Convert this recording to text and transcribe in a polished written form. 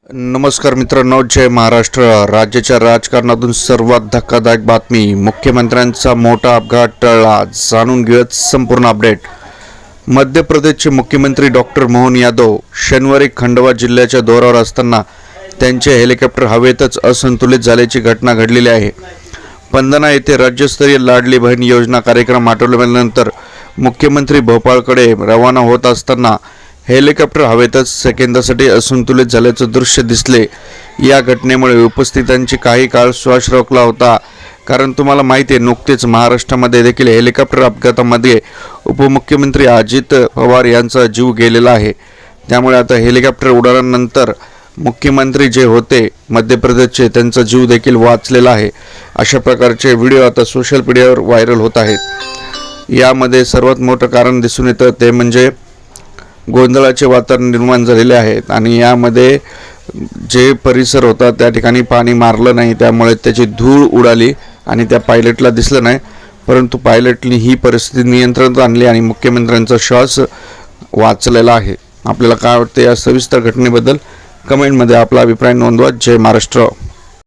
नमस्कार मित्रांनो, जय महाराष्ट्र। राज्याच्या राजकारणातून सर्वात धक्कादायक बातमी, मुख्यमंत्र्यांचा मोठा अपघात टळला। जाणून घेऊयात संपूर्ण अपडेट। मध्य प्रदेशचे मुख्यमंत्री डॉक्टर मोहन यादव शनिवारी खंडवा जिल्ह्याच्या दौऱ्यावर असताना त्यांचे हेलिकॉप्टर हवेतच असंतुलित झाल्याची घटना घडलेली आहे। पंधना येथे राज्यस्तरीय लाडली बहीण योजना कार्यक्रम आटोपल्यानंतर मुख्यमंत्री भोपाळकडे रवाना होत असताना हेलिकॉप्टर हवेतच सेकंदासाठी असंतुलित झाल्याचं दृश्य दिसले। या घटनेमुळे उपस्थितांची काही काळ श्वास रोखला होता, कारण तुम्हाला माहिती आहे, नुकतेच महाराष्ट्रामध्ये देखील हेलिकॉप्टर अपघातामध्ये उपमुख्यमंत्री अजित पवार यांचा जीव गेलेला आहे। त्यामुळे आता हेलिकॉप्टर उडाल्यानंतर मुख्यमंत्री जे होते मध्य प्रदेशचे, त्यांचा जीव देखील वाचलेला आहे। अशा प्रकारचे व्हिडिओ आता सोशल मीडियावर व्हायरल होत आहेत। यामध्ये सर्वात मोठं कारण दिसून येतं ते म्हणजे गोंधळाचे वातावरण निर्माण झालेले आहेत आणि यामध्ये जे परिसर होता त्या ठिकाणी पाणी मारलं नाही, त्यामुळे त्याची धूळ उडाली आणि त्या पायलटला दिसलं नाही, परंतु पायलटने ही परिस्थिती नियंत्रणात आणली आणि मुख्यमंत्र्यांचा श्वास वाचलेला आहे। आपल्याला काय वाटते या सविस्तर घटनेबद्दल कमेंटमध्ये आपला अभिप्राय नोंदवा। जय महाराष्ट्र।